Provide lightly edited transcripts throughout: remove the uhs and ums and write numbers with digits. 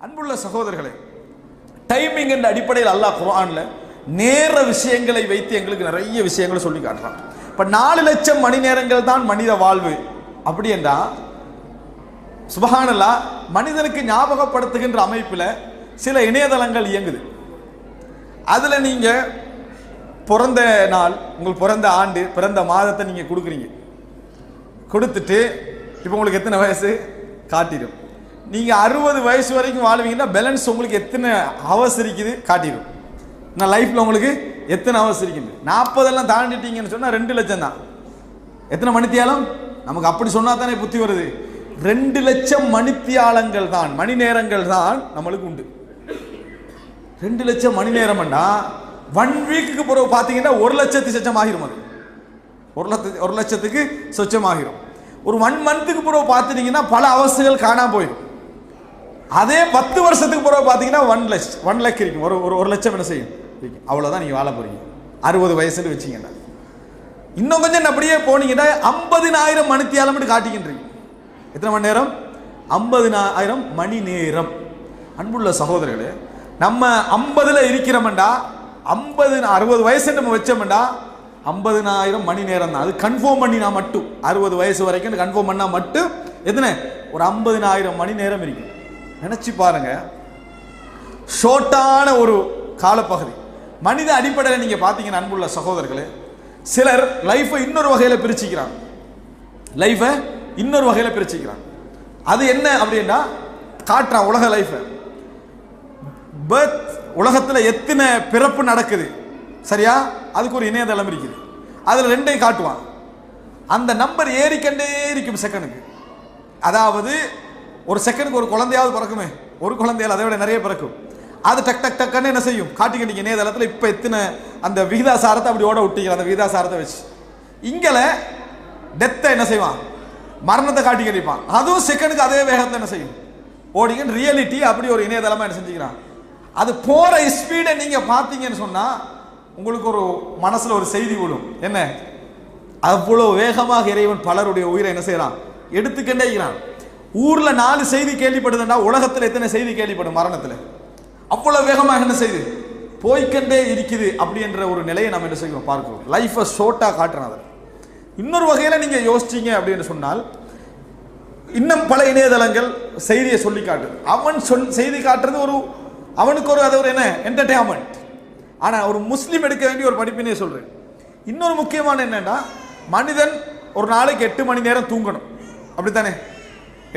அன்புள்ள சகோதரர்களே, டைமிங் என்ற அடிப்படையில் அல்லாஹ் குர்ஆன்ல நேர விஷயங்களை வைத்து எங்களுக்கு நிறைய விஷயங்களை சொல்லி காட்டுறான். இப்ப 4 லட்சம் மணி நேரங்கள் தான் மனித வாழ்வு அப்படி என்றா சுப்ஹானல்லாஹ், மனிதனுக்கு ஞாபகப்படுத்துகின்ற அமைப்பில் சில இணையதளங்கள் இயங்குது. அதுல நீங்க பிறந்த நாள், உங்கள் பிறந்த ஆண்டு, பிறந்த மாதத்தை நீங்க கொடுக்குறீங்க. கொடுத்துட்டு இப்போ உங்களுக்கு எத்தனை வயசு காட்டிடும். நீங்க 60 வயசு வரைக்கும் வாழ்வீங்கன்னா பேலன்ஸ் உங்களுக்கு எத்தனை ஹவர்ஸ் இருக்குது காட்டிடும். நான் லைஃப்ல உங்களுக்கு எத்தனை ஹவர்ஸ் இருக்குது. 40 எல்லாம் தாண்டிட்டீங்கன்னு சொன்னா 2 லட்சம் தான். எத்தனை மணித்தியாலம்? நமக்கு அப்படி சொன்னா தானே புத்தி வருது. 2 லட்சம் மணித்தியாலங்கள் தான், மணி நேரங்கள் தான் நம்மளுக்கு உண்டு. 2 லட்சம் மணி நேரம்னா 1 வீக்குக்கு பிறகு பார்த்தீங்கன்னா 1 லட்சத்துக்கு சொச்சமாகிரும். அது 1 லட்சத்துக்கு சொச்சமாகிரும். ஒரு 1 மந்த்துக்கு பிறகு பார்த்துட்டீங்கன்னா பல அவஸ்தைகள் காணாம போயிடும். அதே 10 வருஷத்துக்கு பிறகு பார்த்தீங்கன்னா 1 லட்சம் இருக்கும். ஒரு லட்சம் என்ன செய்யும்? அவ்வளோதான் நீங்கள் வாழ போறீங்க 60 வயசுல வச்சிங்கன்னா. இன்னும் கொஞ்சம் அப்படியே போனீங்கன்னா 50,000 மணித்தியாலம் காட்டிக்கின்றீங்க. எத்தனை மணி நேரம்? 50,000 மணி நேரம். அன்புள்ள சகோதரர்களே, நம்ம 50ல இருக்கிறோம்டா, 60 வயசு நம்ம வச்சோம்டா 50,000 மணி நேரம் தான். அது கன்ஃபார்ம் பண்ணினா மட்டும் 60 வயசு வரைக்கும் கன்ஃபார்ம் பண்ணா மட்டும் எத்தனை? ஒரு 50,000 மணி நேரம் இருக்கு. நினைச்சு பாருங்க, ஷார்ட்டான ஒரு காலப்பகுதி. மனித அடிப்படையில் நீங்க பாத்தீங்கன்னா அன்புள்ள சகோதரர்களே, சிலர் லைஃபை இன்னொரு வகையில பிரிச்சுக்கிறாங்க. லைஃபை இன்னொரு வகையில பிரிச்சுக்கிறாங்க. அது என்ன அப்படின்னா காட்டுறான் உலக லைஃப். பர்த், உலகத்தில் எத்தனை பிறப்பு நடக்குது சரியா, அதுக்கு ஒரு இணையதளம் இருக்குது. அதுல 2ஐயும் காட்டுவான். அந்த நம்பர் ஏறிக்கண்டே இருக்கும் செகண்டுக்கு. அதாவது ஒரு செகண்டுக்கு ஒரு குழந்தையாவது பிறக்குமே, ஒரு குழந்தையால் அதை விட நிறைய பிறக்கும். அது டக் டக் டக்குன்னு என்ன செய்யும்? காட்டிக்கிட்டீங்க இணையதளத்தில் இப்போ எத்தனை அந்த விகிதாசாரத்தை அப்படி ஓட விட்டீங்க. அந்த விகிதாசாரத்தை வச்சு இங்கல டெத்தை என்ன செய்வான்? மரணத்தை காட்டி கட்டிப்பான். அதுவும் செகண்டுக்கு அதே வேகத்தை என்ன செய்யும்? ஓடிங்க. ரியாலிட்டி அப்படி ஒரு இணையதளமா என்ன செஞ்சுக்கிறான். அது போற ஸ்பீடை நீங்க பாத்தீங்கன்னு சொன்னா உங்களுக்கு ஒரு மனசுல ஒரு செய்தி விடும். என்ன? அவ்வளவு வேகமாக இறைவன் பலருடைய உயிரை என்ன செய்யறான்? எடுத்துக்கண்டே இருக்கிறான். ஊர்ல 4 செய்தி கேள்விப்படுதுன்னா உலகத்துல எத்தனை செய்தி கேள்விப்படும்? மரணத்துல அவ்வளவு வேகமாக என்ன செய்து போய்கண்டே இருக்குது. அப்படி என்ற ஒரு நிலையை நம்ம என்ன செய்யணும் பார்க்கிறோம். லைஃபை ஷார்ட்டா காட்டுறாங்க. இன்னொரு வகையில நீங்க யோசிச்சீங்க அப்படின்னு சொன்னால், இன்னும் பல இணையதளங்கள் செய்தியை சொல்லி காட்டுது. அவன் செய்தி காட்டுறது ஒரு அவனுக்கு ஒரு அது ஒரு என்ன என்டர்டெயின்மெண்ட். ஆனா ஒரு முஸ்லீம் எடுக்க வேண்டிய ஒரு படிப்பினே சொல்றேன். இன்னொரு முக்கியமான என்னன்னா, மனிதன் ஒரு நாளைக்கு 8 மணி நேரம் தூங்கணும். அப்படித்தானே?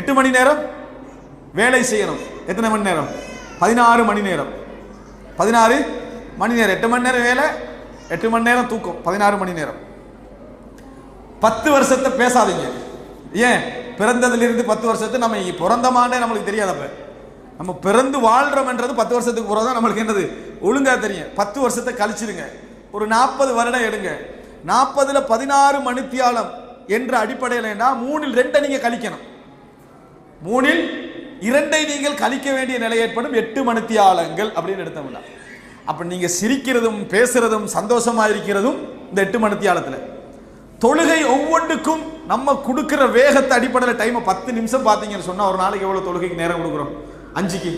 8 மணி நேரம் வேலை செய்யணும். எத்தனை மணி நேரம்? 16 மணி நேரம். 16 மணி நேரம். 8 மணி நேரம் வேலை, 8 மணி நேரம் தூக்கம், 16 மணி நேரம். 10 வருஷத்தை பேசாதீங்க. ஏன்? பிறந்ததிலிருந்து 10 வருஷத்தை நம்ம பிறந்தமானே நம்மளுக்கு தெரியாதப்ப. நம்ம பிறந்து வாழ்றோம்ன்றது 10 வருஷத்துக்கு பிறகுதான் நம்மளுக்கு என்னது ஒழுங்கா தெரியும். 10 வருஷத்தை கழிச்சிருங்க. ஒரு 40 வருடம் எடுங்க. 40ல 16 மணித்தியாலம் என்ற அடிப்படையில் 3ல் 2 நீங்க கழிக்கணும். 3ல் 2 நீங்கள் கழிக்க வேண்டிய நிலை ஏற்படும். 8 மணித்தியாலங்கள் அப்படின்னு எடுத்தோம்னா, அப்ப நீங்க சிரிக்கிறதும் பேசுறதும் சந்தோஷமா இருக்கிறதும் இந்த 8 மணித்தியாலத்துல. தொழுகை ஒவ்வொன்றுக்கும் நம்ம கொடுக்கிற வேகத்தை அடிப்படையில் டைமை 10 நிமிஷம் பார்த்தீங்கன்னு சொன்னா ஒரு நாளைக்கு எவ்வளவு தொழுகைக்கு நேரம் கொடுக்குறோம்? 5க்கு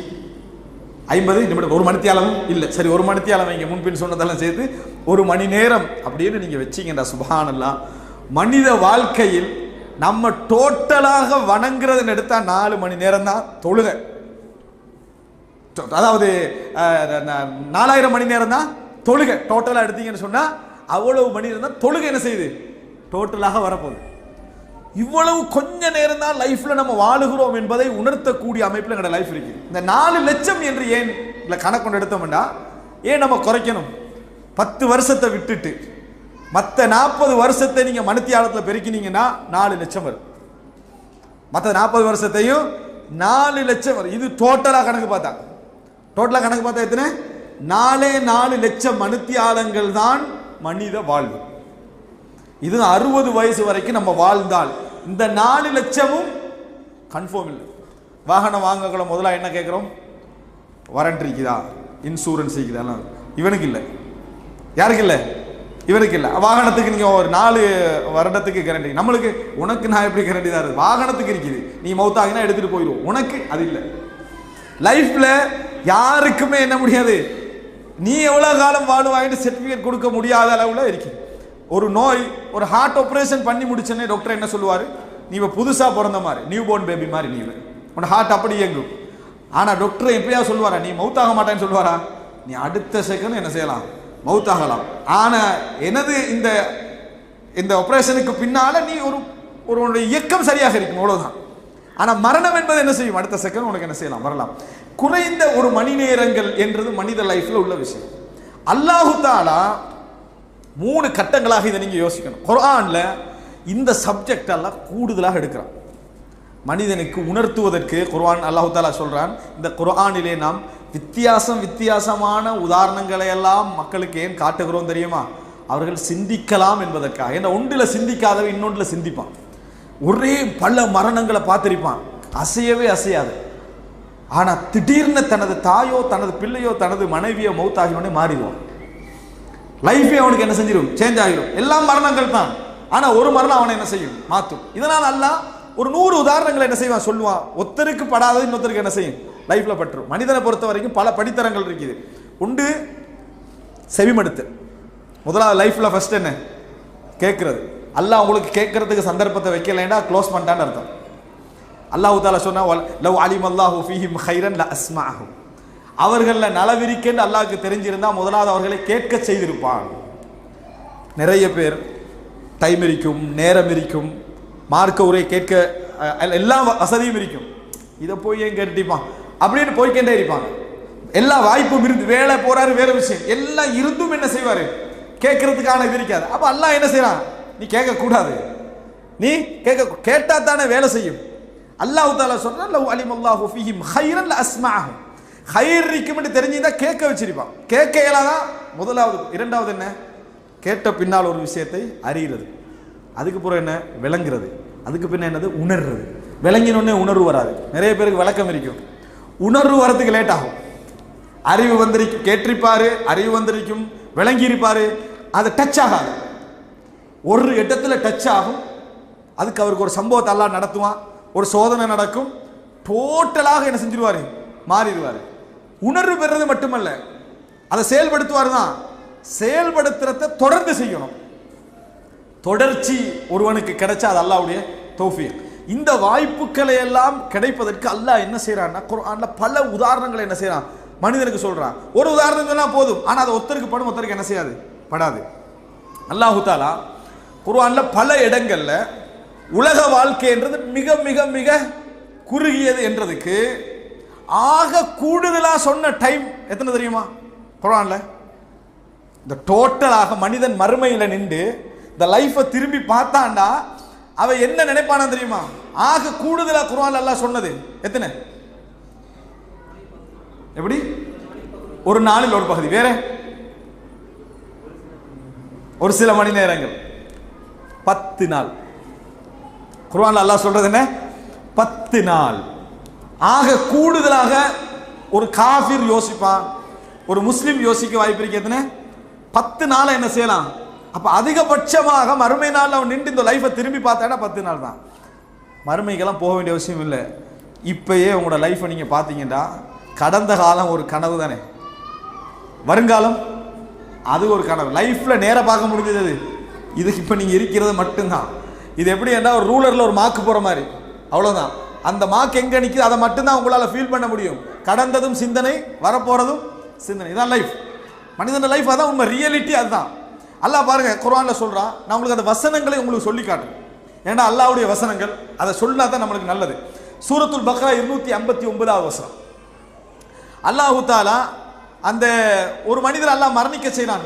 50 நிமிடம். 1 மணித்தியாலமும் இல்லை, சரி 1 மணித்தியாலம் இங்க முன்பின் சொன்னதெல்லாம் சேர்த்து 1 மணி நேரம் அப்படின்னு நீங்க வச்சீங்கடா. சுப்ஹானல்லாஹ், மனித வாழ்க்கையில் நம்ம டோட்டலாக வணங்குறதுன்னு எடுத்தா 4 மணி நேரம் தான் தொழுகை. அதாவது 4000 மணி நேரம் தான் தொழுகை. டோட்டலா எடுத்தீங்கன்னு சொன்னா அவ்வளவு மணி நேரம் தான் தொழுகை என்ன செய்யுது டோட்டலாக வரப்போகுது. இவ்வளவு கொஞ்ச நேரம் தான் லைஃப்ல நம்ம வாழுகிறோம் என்பதை உணர்த்தக்கூடிய அமைப்பில் எங்களோட லைஃப் இருக்கு. இந்த 4 லட்சம் என்று ஏன் இல்லை கணக்கு எடுத்தோம்னா, ஏன் நம்ம குறைக்கணும்? 10 வருஷத்தை விட்டுட்டு மற்ற 40 வருஷத்தை நீங்க மணித்தியாலத்தில் பெருக்கினீங்கன்னா 4 லட்சம் வரும். மற்ற 40 வருஷத்தையும் 4 லட்சம் வரும். இது டோட்டலா கணக்கு பார்த்தா, எத்தனை? 4 லட்சம் மணித்தியாலங்கள் தான் மனித வாழ்வு. இது 60 வயசு வரைக்கும் நம்ம வாழ்ந்தால் இந்த 4 லட்சமும் கன்ஃபார்ம் இல்லை. வாகனம் வாங்கக்குள்ள முதல்ல என்ன கேட்கிறோம்? வாரண்ட் இருக்குதா, இன்சூரன்ஸ் இருக்குதா? இவனுக்கு இல்லை. யாருக்கு இல்லை? இவருக்கு இல்லை. வாகனத்துக்கு நீங்க ஒரு 4 வருடத்துக்கு கேரண்டி. நம்மளுக்கு உனக்கு நான் எப்படி கேரண்டி தான்? வாகனத்துக்கு இருக்குது. நீ மௌத்தாகினா எடுத்துட்டு போயிடுவோம். உனக்கு அது இல்லை. லைஃப்ல யாருக்குமே என்ன முடியாது, நீ எவ்வளவு காலம் வாழ்வாயின்னு சர்டிபிகேட் கொடுக்க முடியாத அளவுல இருக்கு. ஒரு நோய், ஒரு ஹார்ட் ஆபரேஷன் பண்ணி முடிச்சனே டாக்டர் என்ன சொல்லுவாரு, நீ புதுசா பிறந்த மாதிரி, நியூ பார்ன் பேபி மாதிரி, நீ உன் ஹார்ட் அப்படி இயங்கும். ஆனா டாக்டர் எப்படியா சொல்லுவாரா, நீ மவுத்தாக மாட்டேன்னு சொல்லுவாரா, நீ அடுத்த செகண்ட் என்ன செய்யலாம், மவுத்தாகலாம். ஆனா எனது இந்த இந்த ஆபரேஷனுக்கு பின்னால நீ ஒரு இயக்கம் சரியாக இருக்கும், அவ்வளவுதான். ஆனா மரணம் என்பது என்ன செய்யும், அடுத்த செகண்ட் உனக்கு என்ன செய்யலாம், வரலாம். குறைந்த ஒரு மணி நேரங்கள் என்றது மனித லைஃப்ல உள்ள விஷயம். அல்லாஹு தஆலா 3 கட்டங்களாக இதை நீங்க யோசிக்கணும். குர்ஆன்ல இந்த சப்ஜெக்ட் எல்லாம் கூடுதலாக எடுக்கிறான், மனிதனுக்கு உணர்த்துவதற்கு. குர்ஆன் அல்லாஹு தஆலா சொல்றான், இந்த குர்ஆனிலே நாம் வித்தியாசமான உதாரணங்களை எல்லாம் மக்களுக்கு ஏன் காட்டுகிறோம் தெரியுமா, அவர்கள் சிந்திக்கலாம் என்பதற்காக. ஏன்னா ஒன்றில் சிந்திக்காதவன் இன்னொன்றில் சிந்திப்பான். ஒரே பல மரணங்களை பார்த்திருப்பான், அசையவே அசையாது. ஆனா திடீர்னு தனது தாயோ தனது பிள்ளையோ தனது மனைவியோ மௌத்தாகினோடனே மாறிடுவான். லைஃபே அவனுக்கு என்ன செஞ்சிடும், சேஞ்ச் ஆகிடும். எல்லாம் மரணங்கள் தான், ஆனா ஒரு மரணம் அவனை என்ன செய்யும், மாற்றும். இதனால் அல்லாஹ் ஒரு 100 உதாரணங்களை என்ன செய்வான், சொல்லுவான். ஒருத்தருக்கு படாதது இன்னொருத்தருக்கு என்ன செய்யும், லைஃப்ல பற்றும். மனிதனை பொறுத்த வரைக்கும் பல படித்தரங்கள் இருக்குது. உண்டு செவிமடுத்து. முதலாவது லைஃப்ல ஃபர்ஸ்ட் என்ன, கேட்கறது. அல்லாஹ் உங்களுக்கு கேட்கறதுக்கு சந்தர்ப்பத்தை வைக்கலைன்னா க்ளோஸ் பண்ணிட்டான்னு அர்த்தம். அல்லாஹ் தஆலா சொன்னா, லவ் அலிமல்லாஹு ஃபீஹிம் கைரன் லஅஸ்மஅஹும், அவர்கள நலவிரிக்கென்று அல்லாஹ்க்கு தெரிஞ்சிருந்தா முதலாவது அவர்களை கேட்க செய்திருப்பான். நிறைய பேர் டைம் இருக்கும், நேரம் இருக்கும், மார்க்க உரை கேட்க எல்லா வசதியும் இருக்கும், இதை போய் ஏன் கேட்டுப்பான் அப்படின்னு போய்கொண்டே இருப்பாங்க. எல்லா வாய்ப்பும் இருந்து, வேலை போறாரு வேற விஷயம், எல்லாம் இருந்தும் என்ன செய்வாரு, கேட்கறதுக்கான இது இருக்காது. அப்ப அல்லாஹ் என்ன செய்யறான், நீ கேட்க கூடாது, நீ கேட்டா தானே வேலை செய்யும். அல்லாஹ் தஆலா சொல்றான், லவ் அலிமல்லாஹு ஃபீஹிம் கைரன் லஅஸ்மஅஹும், கைர் இருக்கும்னு தெரிஞ்சிருந்தா கேட்க வச்சிருப்பான். கேட்க இயலாதா முதலாவது. இரண்டாவது என்ன, கேட்ட பின்னால் ஒரு விஷயத்தை அறிகிறது. அதுக்கு பிறகு என்ன, விளங்குறது. அதுக்கு பின்ன என்னது, உணர்றது. விளங்கினோடனே உணர்வு வராது. நிறைய பேருக்கு விளக்கம் இருக்கும், உணர்வு வரதுக்கு லேட் ஆகும். அறிவு வந்திருக்கும், கேட்டிருப்பாரு, அறிவு வந்திருக்கும், விளங்கி இருப்பாரு, அது டச் ஆகாது. ஒரு இடத்துல டச் ஆகும், அதுக்கு அவருக்கு ஒரு சம்பவத்தை அல்லாஹ் நடத்துவான், ஒரு சோதனை நடக்கும், டோட்டலாக என்ன செஞ்சிருவாரு, மாறிடுவாரு. உணர்வு பெறது மட்டுமல்ல, அதை செயல்படுத்துவார் தான். செயல்படுத்துறத தொடர்ந்து செய்யணும். தொடர்ச்சி ஒருவனுக்கு கிடைச்சா அது அல்லாஹ்வுடைய தௌஃபீக். இந்த வாய்ப்புகளை எல்லாம் கிடைப்பதற்கு அல்லாஹ் என்ன செய்யறான்னா, குர்ஆன்ல பல உதாரணங்களை என்ன செய்யறான், மனிதனுக்கு சொல்றான். ஒரு உதாரணம் சொன்னா போதும், ஆனா அது ஒருத்தருக்கு படும், ஒருத்தருக்கு என்ன செய்யாது, படாது. அல்லாஹு தஆலா குர்ஆன்ல பல இடங்கள்ல உலக வாழ்க்கை என்றது மிக மிக மிக குறுகியது என்றதுக்கு ஆக கூடுதலா சொன்ன டைம் எத்தனை தெரியுமா குர்ஆன்ல? இந்த டோட்டலாக மனிதன் மறுமையில நின்று இந்த லைஃபை திரும்பி பார்த்தாண்டா அவன் என்ன நினைப்பானா தெரியுமா? ஆக கூடுதலா குர்ஆன்ல அல்லாஹ் சொன்னது எத்தனை? எப்படி? ஒரு நாளில் ஒரு பகுதி, வேற ஒரு சில மணி நேரங்கள், 10 நாள். குர்ஆன்ல அல்லாஹ் சொல்றது என்ன? 10 நாள். ஆக கூடுதலாக ஒரு காஃபிர் யோசிப்பான், ஒரு முஸ்லிம் யோசிக்க வாய்ப்பு இருக்கு. எத்தனை? 10 நாளை என்ன செய்யலாம்? அப்ப அதிகபட்சமாக மறுமை நாள் அவன் நின்று இந்த லைஃபை திரும்பி பார்த்தானா 10 நாள் தான். மறுமைக்கெல்லாம் போக வேண்டிய அவசியம் இல்லை. இப்பயே உங்களோட லைஃபை நீங்க பார்த்தீங்கன்னா, கடந்த காலம் ஒரு கனவு தானே, வருங்காலம் அது ஒரு கனவு. லைஃப்ல நேர பார்க்க முடிஞ்சது இதுக்கு இப்ப நீங்க இருக்கிறது மட்டும்தான். இது எப்படி என்றால் ஒரு ரூலர்ல ஒரு மார்க் போற மாதிரி, அவ்வளவுதான். அந்த மார்க் எங்க நிற்குது அதை மட்டும்தான் உங்களால ஃபீல் பண்ண முடியும். கடந்ததும் சிந்தனை, வரப்போறதும் சிந்தனை, இதான் லைஃப். மனிதன் லைஃப் அதான் உண்மை, ரியாலிட்டி அதுதான். அல்லாஹ் பாருங்க குர்ஆன்ல சொல்றான். நான் உங்களுக்கு அந்த வசனங்களை உங்களுக்கு சொல்லி காட்டுறேன், ஏன்னா அல்லாஹ்வுடைய வசனங்கள் அதை சொன்னா தான் நம்மளுக்கு நல்லது. சூரத்துல் பக்ரா 259வது வசனம். அல்லாஹு தஆலா அந்த ஒரு மனிதர் அல்லாஹ் மரணிக்க செய்யறான்.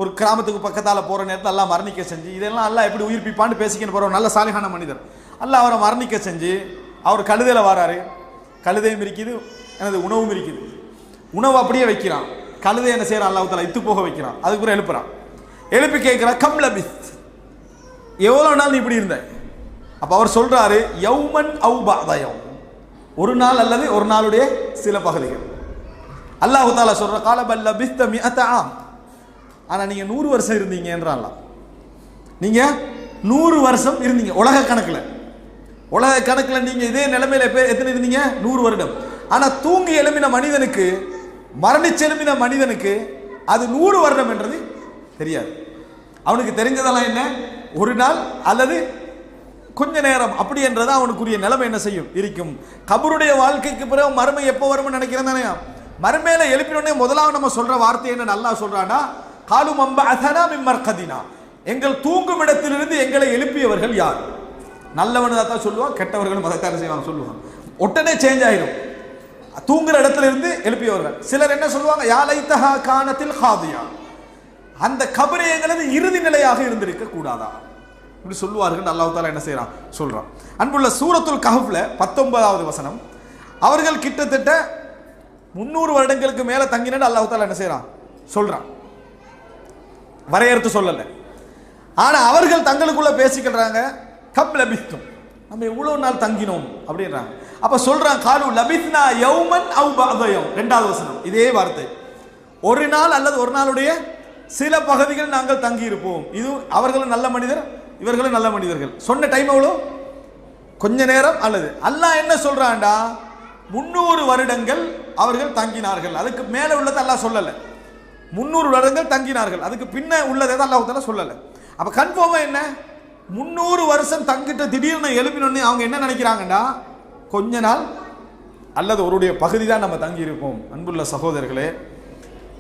ஒரு கிராமத்துக்கு பக்கத்தால போற நேரத்தில் அல்லாஹ் மரணிக்க செஞ்சு, இதெல்லாம் அல்லாஹ் எப்படி உயிர்ப்பிப்பான்னு பேசிக்கின்னு போற ஒரு நல்ல சாலிஹான மனிதர். அல்லாஹ் அவரை மரணிக்க செஞ்சு அவர் கழுதையில வராரு. கழுதையும் இருக்குது, எனது உணவும் இருக்குது. உணவு அப்படியே வைக்கிறான், கழுதை என்ன செய்யறான், அல்லாஹ் தஆலா இத்து போக வைக்கிறான். அதுக்கு பிறகு எழுப்புறான். எழுப்பி கேட்கிறான், கம் லபித், எவ்வளவு நாள் நீ இப்படி இருந்த? அப்ப அவர் சொல்றாரு, யௌமன் அவு பஅத யௌம், ஒரு நாள் அல்லது ஒரு நாளுடைய சில பகுதிகள். அல்லாஹ் தஆலா சொல்ற, கால பல் லபிஸ்த மிஅத ஆம், ஆனா நீங்க 100 வருஷம் இருந்தீங்கன்றான். நீங்க 100 வருஷம் இருந்தீங்க உலக கணக்குல. உலக கணக்குல நீங்க இதே நிலைமையில எத்தனை இருந்தீங்க? 100 வருடம். ஆனா தூங்கி எழும்பின மனிதனுக்கு, மரணிச்சு எழும்பின மனிதனுக்கு அது 100 வருடம் என்றது தெரியாது. அவனுக்கு தெரிஞ்சதெல்லாம் என்ன, ஒரு நாள் அல்லது கொஞ்ச நேரம் அப்படி என்றது அவனுக்குரிய நிலைமை என்ன செய்யும் இருக்கும். கபருடைய வாழ்க்கைக்கு பிறகு மறுமை எப்போ வரும்னு நினைக்கிறேன் தானே. மறுமையில எழுப்பினோடனே முதலாவது நம்ம சொல்ற வார்த்தை என்ன, நல்லா சொல்றானா, காலு மம்பஅஸனா மின் மர்கதினா, எங்கள் தூங்கும் இடத்திலிருந்து எங்களை எழுப்பியவர்கள் யார்? நல்லவன் தான் சொல்லுவான், கெட்டவர்களும் அதைத்தான் செய்வாங்க சொல்லுவாங்க. உடனே சேஞ்ச் ஆயிரும். தூங்குற இடத்துல இருந்து எழுப்பியவர்கள். சிலர் என்ன சொல்லுவாங்க, யா லைத்தஹா கானத்தில் ஹாதியா, அந்த கபரே எங்களது இறுதி நிலையாக இருந்திருக்க கூடாதா இப்படி சொல்லுவார்கள். அல்லாஹ் தஆலா என்ன செய்யறான் சொல்றான். அன்புள்ள சூரத்துல் கஹ்ஃப்ல 19வது வசனம், அவர்கள் கிட்டத்தட்ட 300 வருடங்களுக்கு மேல தங்கினன்னு அல்லாஹ் தஆலா என்ன செய்யறான் சொல்றான். வரையறுத்து சொல்லல. ஆனா அவர்கள் தங்களுக்குள்ள பேசிக்கிறாங்க, கம் லபிஸ்தும், நம்ம எவ்வளவு நாள் தங்கினோம் அப்படின்றாங்க. அப்ப சொல்றான், காலு லபிஸ்னா யௌமன் அவ் பஅத யௌம். 2வது வசனம் இதே வார்த்தை, ஒரு நாள் அல்லது ஒரு நாளுடைய சில பகுதிகள் நாங்கள் தங்கி இருப்போம். இது அவர்களும் நல்ல மனிதர், இவர்களும் நல்ல மனிதர்கள். சொன்ன டைம் எவ்வளோ, கொஞ்ச நேரம். அல்லது அல்லாஹ் என்ன சொல்றான்டா, 300 வருடங்கள் அவர்கள் தங்கினார்கள். அதுக்கு மேல உள்ளதை அல்லாஹ் சொல்லல. 300 வருடங்கள் தங்கினார்கள், அதுக்கு பின்ன உள்ளதை அல்லாஹ் தஆலா சொல்லல. அப்ப கன்ஃபார்மா என்ன, 300 வருஷம் தங்கிட்டு திடீர்னு எழுப்பினோடனே அவங்க என்ன நினைக்கிறாங்கடா, கொஞ்ச நாள் அல்லது ஒருடைய பகுதி தான் நம்ம தங்கி இருப்போம். அன்புள்ள சகோதரர்களே,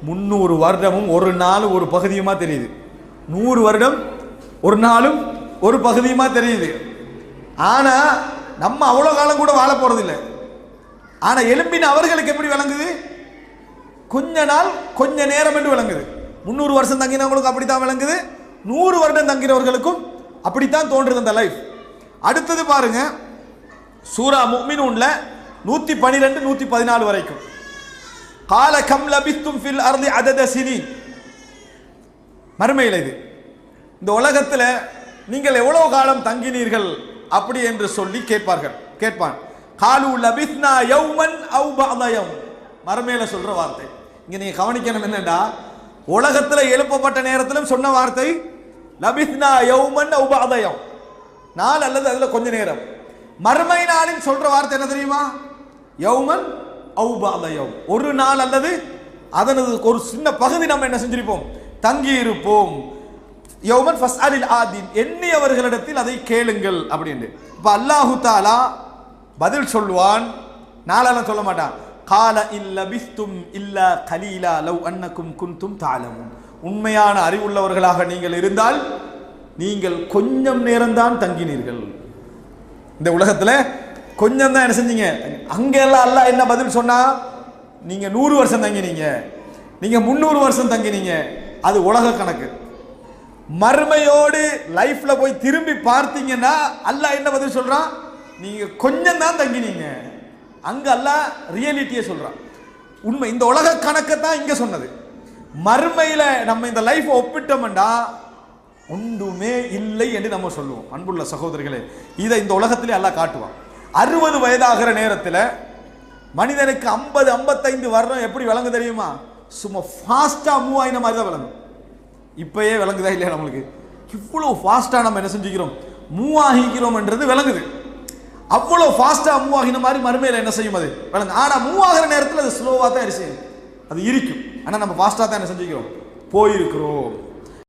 300 வருடமும் ஒரு நாளும் ஒரு பகுதியுமா தெரியுது. 100 வருடம் ஒரு நாளும் ஒரு பகுதியுமா தெரியுது. ஆனா நம்ம அவ்வளவு காலம் கூட வாழ போறதில்லை. ஆனா எழுப்பின அவர்களுக்கு எப்படி விளங்குது, கொஞ்ச நாள் கொஞ்ச நேரம் என்று விளங்குது. 300 வருஷம் தங்கினவங்களுக்கு அப்படித்தான் விளங்குது, 100 வருடம் தங்கினவர்களுக்கும் அப்படித்தான் தோன்றுது அந்த லைஃப். அடுத்தது பாருங்க, சூரா முஃமினூன்ல 112 114 வரைக்கும், கால கம் லபிஸ்தும் ஃபில் அர்தி அதத சினீன். மறுமையில் இது, இந்த உலகத்தில் நீங்கள் எவ்வளவு காலம் தங்கினீர்கள் அப்படி என்று சொல்லி கேட்பான். காலு லபிஸ்னா யௌமன் அவ் பஅத யௌம். மறுமையில சொல்ற வார்த்தை இங்க நீங்க கவனிக்கணும். என்னடா, உலகத்தில் எழுப்பப்பட்ட நேரத்திலும் சொன்ன வார்த்தை லபிஸ்னா யௌமன் அவ் பஅத யௌம், நாள் அல்லது அதுல கொஞ்ச நேரம். மறுமை நாளில் சொல்ற வார்த்தை என்ன தெரியுமா, யௌமன் அவ் பஅத யௌம், ஒரு நாள் அல்லது அதனது ஒரு சின்ன பகுதி நம்ம என்ன செஞ்சிருப்போம், தங்கி இருப்போம். யௌமன் ஃபஸ்அலில் ஆதீன், எண்ணியவர்களிடத்தில் அதை கேளுங்கள் அப்படின்னு. இப்ப அல்லாஹு தஆலா பதில் சொல்லுவான், நாளெல்லாம் சொல்ல மாட்டான். கால இல்லபிஸ்தும் இல்லா கலீலா லவ் அன்னக்கும் குன்தும் தஅலமூன். உண்மையான அறிவுள்ளவர்களாக நீங்கள் இருந்தால் நீங்கள் கொஞ்சம் நேரம்தான் தங்கினீர்கள். இந்த உலகத்துல கொஞ்சம் தான் என்ன செஞ்சீங்க. அங்கெல்லாம் அல்லாஹ் என்ன பதில் சொன்னா, நீங்க 100 வருஷம் தங்கினீங்க, நீங்க 300 வருஷம் தங்கினீங்க, அது உலக கணக்கு. மறுமையோடு லைஃப்ல போய் திரும்பி பார்த்தீங்கன்னா அல்லாஹ் என்ன பதில் சொல்றான், நீங்க கொஞ்சம் தான் தங்கினீங்க. அங்க அல்லாஹ் ரியாலிட்டியை சொல்றான், உண்மை. இந்த உலக கணக்கை தான் இங்க சொன்னது. மறுமையில நம்ம இந்த லைஃப் ஒப்பிட்டோம்டா ஒன்றுமே இல்லை என்று நம்ம சொல்லுவோம். அன்புள்ள சகோதரிகளே, இதை இந்த உலகத்திலே அல்லாஹ் காட்டுவான். 60 வயதாகிற நேரத்தில் மனிதனுக்கு 50 55 வருடம் எப்படி விளங்கு தெரியுமா, சும்மா ஃபாஸ்டா மூவ் ஆயின மாதிரி தான் விளங்கும். இப்பயே விளங்குதா இல்லையா நம்மளுக்கு, இவ்வளவு ஃபாஸ்டா நம்ம என்ன செஞ்சுக்கிறோம், மூவ் ஆகிக்கிறோம் என்றது விளங்குது. அவ்வளவு ஃபாஸ்டா மூவ் ஆகின மாதிரி மறுமையில என்ன செய்யும், அது விளங்கு. ஆனா மூவ் ஆகிற நேரத்தில் அது ஸ்லோவா தான் இருக்கும், அது இருக்கும். ஆனா நம்ம ஃபாஸ்டா தான் என்ன செஞ்சுக்கிறோம், போயிருக்கிறோம்.